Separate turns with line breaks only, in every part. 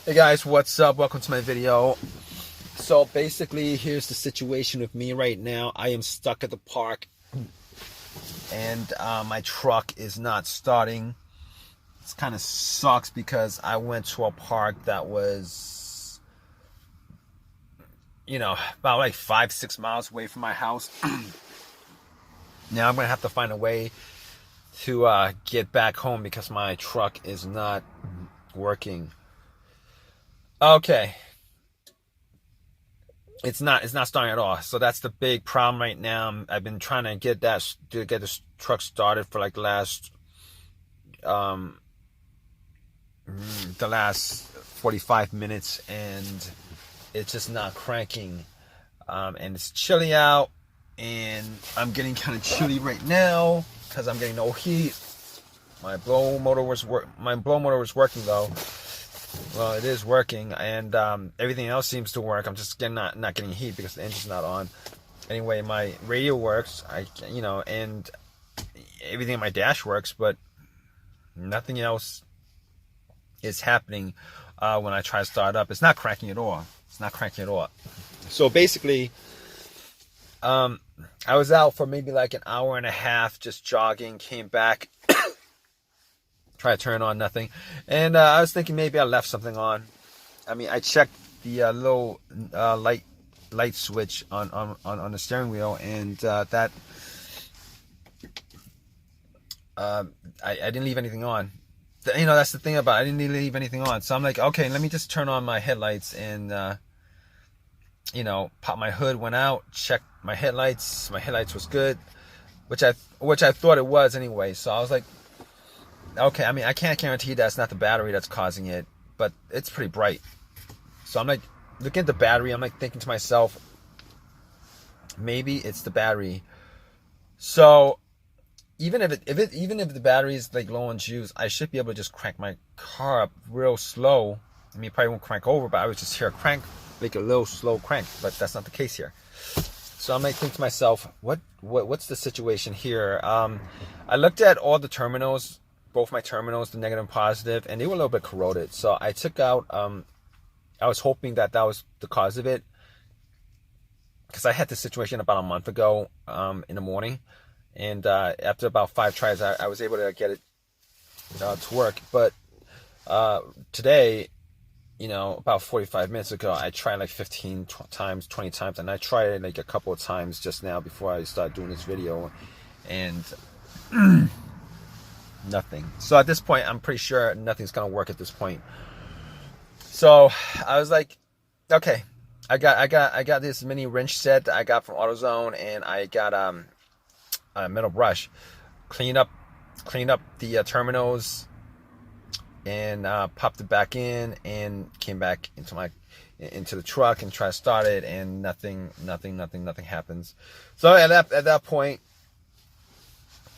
Hey guys, what's up? Welcome to my video. So basically, here's the situation with me right now. I am stuck at the park and my truck is not starting. It kind of sucks because I went to a park that was, about like 5-6 miles away from my house. Now I'm going to have to find a way to get back home because my truck is not working. Okay. It's not starting at all. So that's the big problem right now. I've been trying to get this truck started for like the last 45 minutes, and it's just not cranking. And it's chilly out, and I'm getting kind of chilly right now because I'm getting no heat. My blow motor was working though. Well, it is working, and everything else seems to work. I'm just not getting heat because the engine's not on. Anyway, my radio works, and everything in my dash works, but nothing else is happening when I try to start up. It's not cranking at all. So basically, I was out for maybe like an hour and a half just jogging, came back. Try to turn on, nothing. And I was thinking maybe I left something on. I mean, I checked the little light switch on the steering wheel, and that I didn't leave anything on. That's the thing about it. I didn't leave anything on. So I'm like, okay, let me just turn on my headlights and pop my hood, went out, checked my headlights. My headlights was good, which I thought it was anyway. So I was like, okay, I mean, I can't guarantee that's not the battery that's causing it, but it's pretty bright. So I'm like looking at the battery. I'm like thinking to myself, maybe it's the battery. So even if the battery is like low on juice, I should be able to just crank my car up real slow. I mean, it probably won't crank over, but I would just hear a crank, like a little slow crank. But that's not the case here. So I'm like thinking to myself, what's the situation here? I looked at all the terminals. Both my terminals, the negative and positive, and they were a little bit corroded. So I took out, I was hoping that was the cause of it, because I had this situation about a month ago in the morning, and after about 5 tries, I was able to get it to work. But today, about 45 minutes ago, I tried like 15 times, 20 times, and I tried it like a couple of times just now before I started doing this video, and nothing. So at this point, I'm pretty sure nothing's gonna work at this point. So I was like, okay, I got this mini wrench set that I got from AutoZone, and I got a metal brush, clean up the terminals, and popped it back in, and came back into the truck and tried to start it, and nothing happens. So at that point,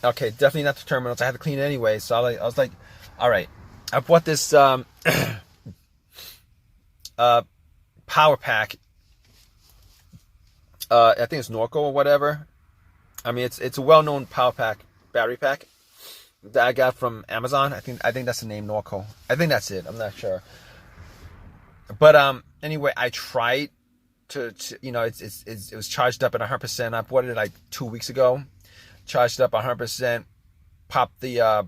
okay, definitely not the terminals. I had to clean it anyway, so I was like, all right. I bought this power pack. I think it's Norco or whatever. I mean, it's a well-known power pack, battery pack that I got from Amazon. I think that's the name, Norco. I think that's it. I'm not sure. But anyway, I tried to it was charged up at 100%. I bought it like 2 weeks ago. Charged up 100%, popped the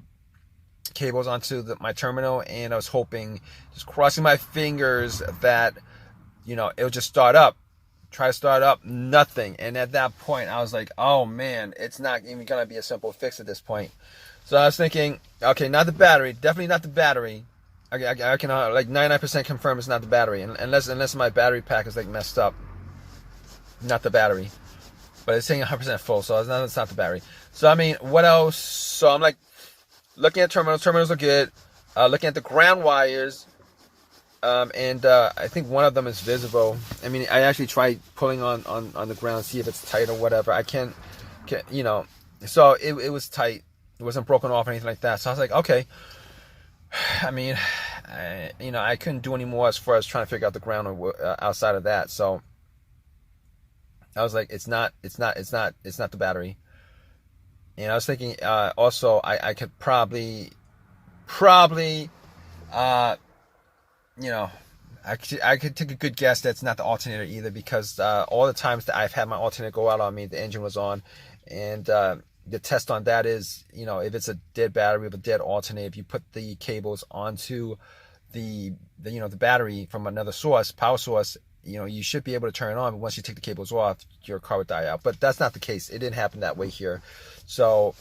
cables onto my terminal, and I was hoping, just crossing my fingers, that it would just start up. Try to start up, nothing. And at that point, I was like, oh man, it's not even gonna be a simple fix at this point. So I was thinking, okay, not the battery, definitely not the battery. I can like 99% confirm it's not the battery, unless my battery pack is like messed up. Not the battery. But it's saying 100% full, so it's not the battery. So, I mean, what else? So, I'm like, looking at terminals. Terminals are good. Looking at the ground wires. And I think one of them is visible. I mean, I actually tried pulling on the ground, see if it's tight or whatever. I can't so it was tight. It wasn't broken off or anything like that. So, I was like, okay. I mean, I couldn't do any more as far as trying to figure out the ground outside of that. So, I was like, it's not the battery. And I was thinking, also, I could probably, I could take a good guess that's not the alternator either, because all the times that I've had my alternator go out on me, the engine was on, and the test on that is, if it's a dead battery with a dead alternator, if you put the cables onto the battery from another source, power source, you should be able to turn it on. But once you take the cables off, your car would die out. But that's not the case. It didn't happen that way here. So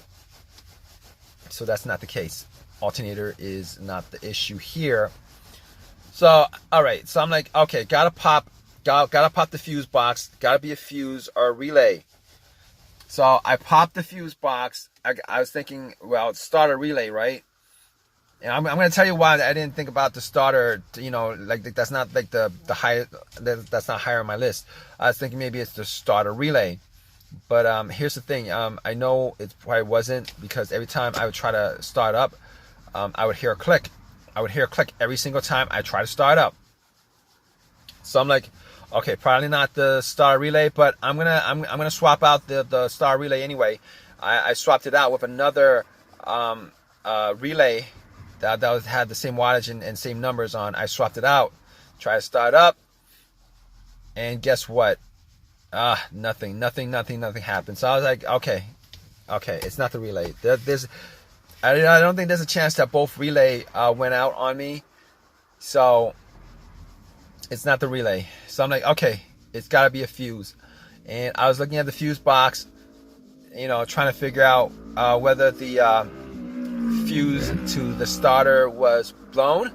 that's not the case. Alternator is not the issue here. So, all right. So I'm like, okay, gotta pop the fuse box. Gotta be a fuse or a relay. So I popped the fuse box. I was thinking, well, start a relay, right? And I'm going to tell you why I didn't think about the starter. Like that's not like the high. That's not higher on my list. I was thinking maybe it's the starter relay. But here's the thing. I know it probably wasn't, because every time I would try to start up, I would hear a click. I would hear a click every single time I try to start up. So I'm like, okay, probably not the starter relay, but I'm gonna swap out the starter relay anyway. I swapped it out with another relay that had the same wattage and same numbers on. I swapped it out, try to start up, and guess what? Nothing happened. So I was like, okay, it's not the relay. I don't think there's a chance that both relay went out on me. So it's not the relay. So I'm like, okay, it's got to be a fuse. And I was looking at the fuse box, trying to figure out whether the fuse to the starter was blown.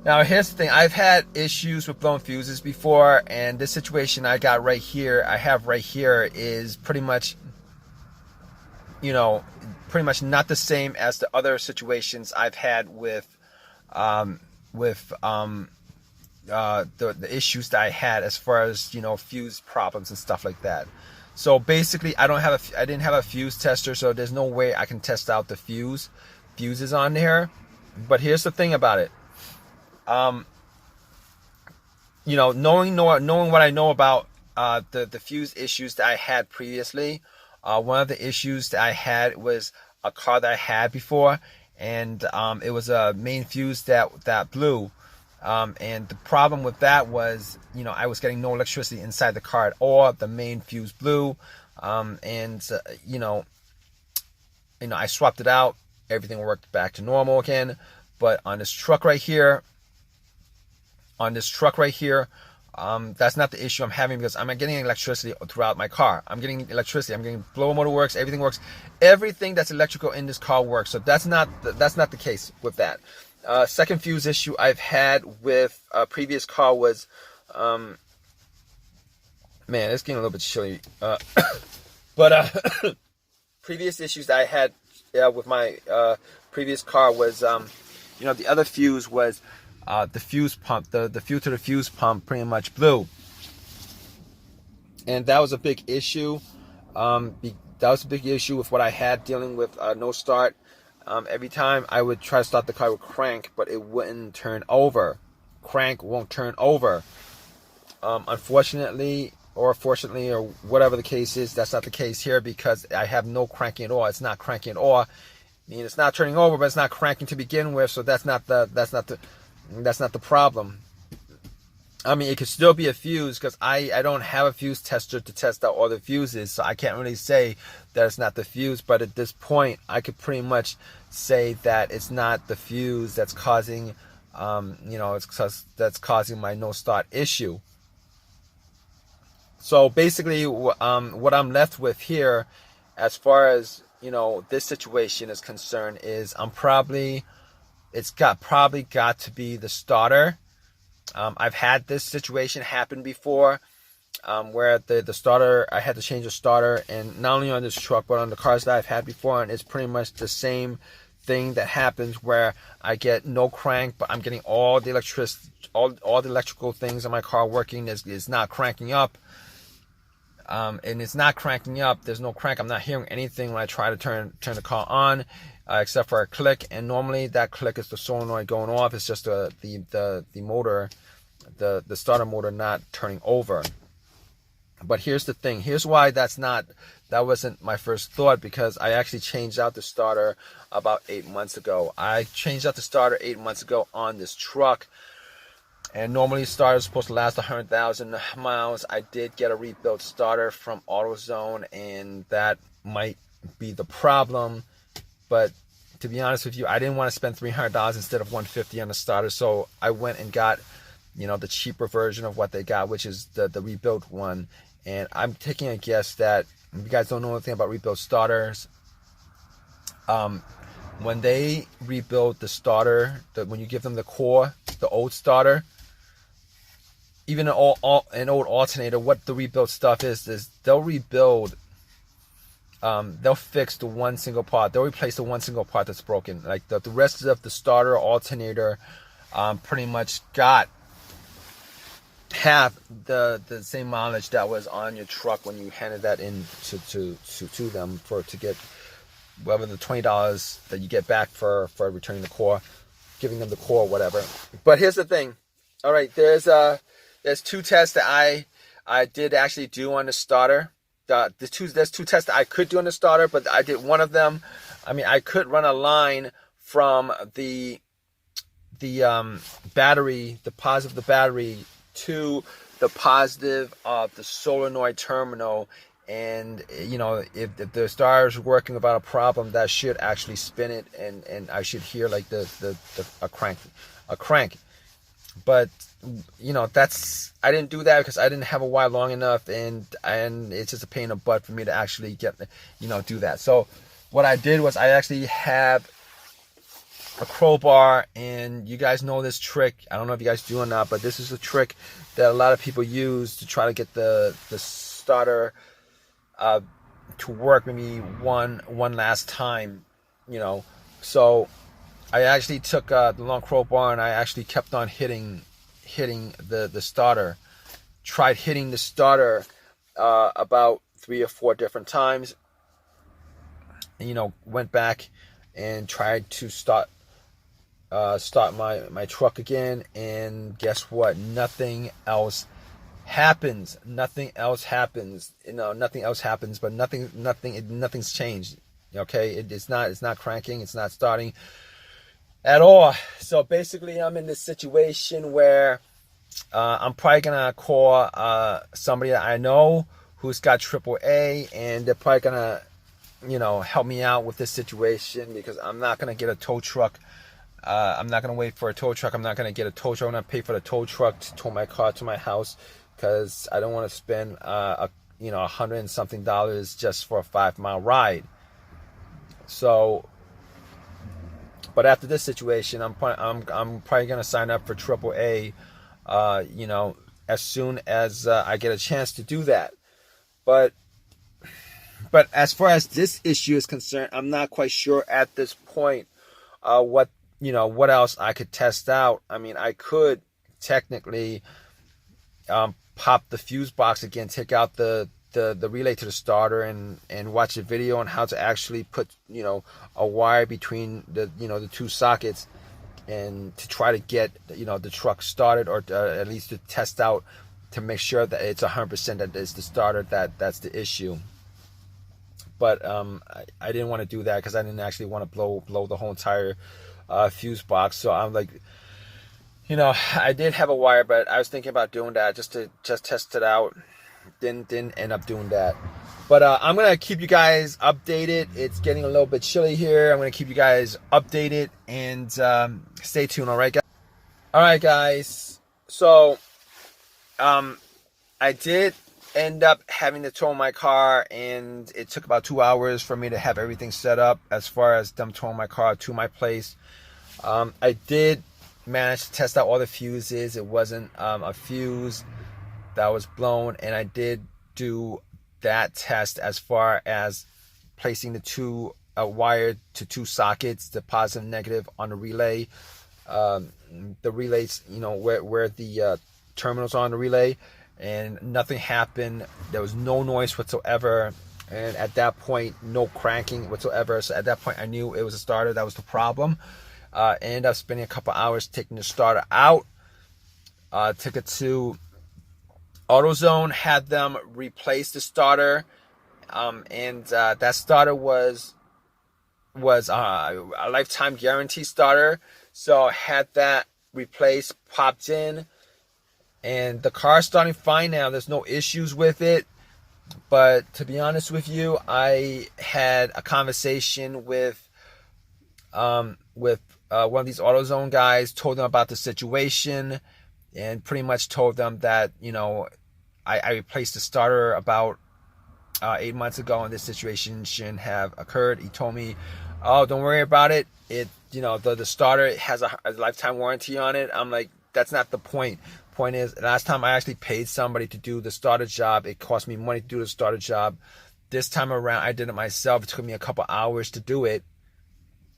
Now here's the thing. I've had issues with blown fuses before, and this situation I have right here is pretty much not the same as the other situations I've had with the issues that I had as far as fuse problems and stuff like that. So basically, I didn't have a fuse tester, so there's no way I can test out the fuses on there. But here's the thing about it. Knowing what I know about the fuse issues that I had previously. One of the issues that I had was a car that I had before, and it was a main fuse that blew. And the problem with that was, I was getting no electricity inside the car at all. The main fuse blew, and I swapped it out. Everything worked back to normal again. But on this truck right here, that's not the issue I'm having, because I'm getting electricity throughout my car. I'm getting electricity. I'm getting blower motor works. Everything works. Everything that's electrical in this car works. So that's not the case with that. Second fuse issue I've had with a previous car was, man, it's getting a little bit chilly. But previous issues that I had with my previous car was, the other fuse was the fuse pump. The fuse to the fuse pump pretty much blew, and that was a big issue. That was a big issue with what I had dealing with no start. Every time I would try to start the car with crank, but it wouldn't turn over. Crank won't turn over. Unfortunately, or fortunately, or whatever the case is, that's not the case here, because I have no cranking at all. It's not cranking at all. I mean, it's not turning over, but it's not cranking to begin with. So that's not the problem. I mean, it could still be a fuse, because I don't have a fuse tester to test out all the fuses, so I can't really say that it's not the fuse. But at this point, I could pretty much say that it's not the fuse that's causing, that's causing my no start issue. So basically, what I'm left with here, as far as this situation is concerned, is it's probably got to be the starter. I've had this situation happen before, where the starter, I had to change the starter, and not only on this truck, but on the cars that I've had before, and it's pretty much the same thing that happens, where I get no crank, but I'm getting all the electricity, all the electrical things in my car working. Is not cranking up, and it's not cranking up. There's no crank. I'm not hearing anything when I try to turn the car on, except for a click, and normally that click is the solenoid going off. It's just the motor, the starter motor not turning over. But here's the thing. Here's why that wasn't my first thought, because I actually changed out the starter about 8 months ago. I changed out the starter 8 months ago on this truck, And normally starters are supposed to last 100,000 miles. I did get a rebuilt starter from AutoZone, and that might be the problem. But to be honest with you, I didn't want to spend $300 instead of $150 on the starter, so I went and got, the cheaper version of what they got, which is the rebuilt one. And I'm taking a guess that if you guys don't know anything about rebuilt starters, when they rebuild the starter, when you give them the core, the old starter, even an old alternator, what the rebuilt stuff is they'll rebuild. They'll fix the one single part. They'll replace the one single part that's broken. Like the rest of the starter alternator, pretty much have the same mileage that was on your truck when you handed that in to them to get whatever the $20 that you get back for returning the core, giving them the core, whatever. But here's the thing. All right, there's 2 tests that I did actually do on the starter. There's 2 tests that I could do on the starter, but I did one of them. I mean, I could run a line from the battery, the positive of the battery, to the positive of the solenoid terminal, and if the starter is working without a problem, that should actually spin it, and I should hear like a crank. But I didn't do that because I didn't have a wire long enough, and it's just a pain in the butt for me to actually get do that. So what I did was I actually have a crowbar, and you guys know this trick. I don't know if you guys do or not, but this is a trick that a lot of people use to try to get the starter to work maybe one last time, So I actually took the long crowbar, and I actually kept on hitting the starter. Tried hitting the starter about 3 or 4 different times. And, went back and tried to start my truck again, and guess what? Nothing else happens. Nothing else happens. But nothing's changed. Okay, it's not cranking. It's not starting at all. So basically, I'm in this situation where I'm probably gonna call somebody that I know who's got AAA, and they're probably gonna help me out with this situation, because I'm not gonna get a tow truck. I'm not gonna wait for a tow truck. I'm not gonna get a tow truck. I'm not pay for the tow truck to tow my car to my house, because I don't want to spend $100 and something just for a 5-mile ride. So, but after this situation, I'm probably gonna sign up for AAA, as soon as I get a chance to do that. But as far as this issue is concerned, I'm not quite sure at this point what else I could test out. I mean, I could technically pop the fuse box again, take out the relay to the starter, and watch a video on how to actually put a wire between the 2 sockets, and to try to get the truck started, or at least to test out to make sure that it's 100% that it's the starter that's the issue. But I didn't want to do that, because I didn't actually want to blow the whole entire fuse box. So I'm like, I did have a wire, but I was thinking about doing that just to test it out. Didn't end up doing that. But I'm gonna keep you guys updated. It's getting a little bit chilly here. I'm gonna keep you guys updated, and stay tuned. All right, guys. So I did end up having to tow my car, and it took about 2 hours for me to have everything set up as far as them towing my car to my place. I did manage to test out all the fuses. It wasn't a fuse that was blown, and I did do that test as far as placing the 2 wire to 2 sockets, the positive and negative on the relay. The relays, where the terminals are on the relay, and nothing happened. There was no noise whatsoever, and at that point, no cranking whatsoever. So at that point, I knew it was a starter that was the problem. I ended up spending a couple hours taking the starter out. Took it to AutoZone, had them replace the starter, and that starter was a lifetime guarantee starter. So I had that replaced, popped in, and the car's starting fine now. There's no issues with it. But to be honest with you, I had a conversation with one of these AutoZone guys, told them about the situation, and pretty much told them that, you know, I replaced the starter about 8 months ago, and this situation shouldn't have occurred. He told me, "Oh, don't worry about it. You know, the starter has a lifetime warranty on it." I'm like, that's not the point. Point is, last time I actually paid somebody to do the starter job. It cost me money to do the starter job. This time around, I did it myself. It took me a couple hours to do it.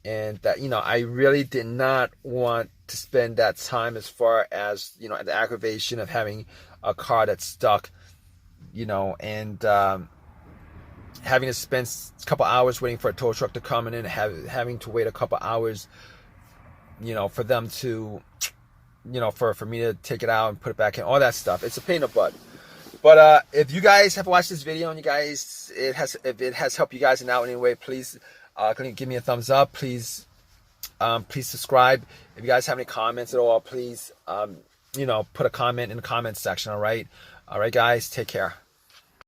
And that, you know, I really did not want to spend that time, as far as, you know, the aggravation of having a car that's stuck, you know, and having to spend a couple hours waiting for a tow truck to come in, and having to wait a couple hours, you know, for them to, you know, for me to take it out and put it back in, all that stuff. It's a pain in the butt. But if you guys have watched this video and if it has helped you guys in any way, please give me a thumbs up. Please subscribe. If you guys have any comments at all, please you know, put a comment in the comments section. All right, guys, take care.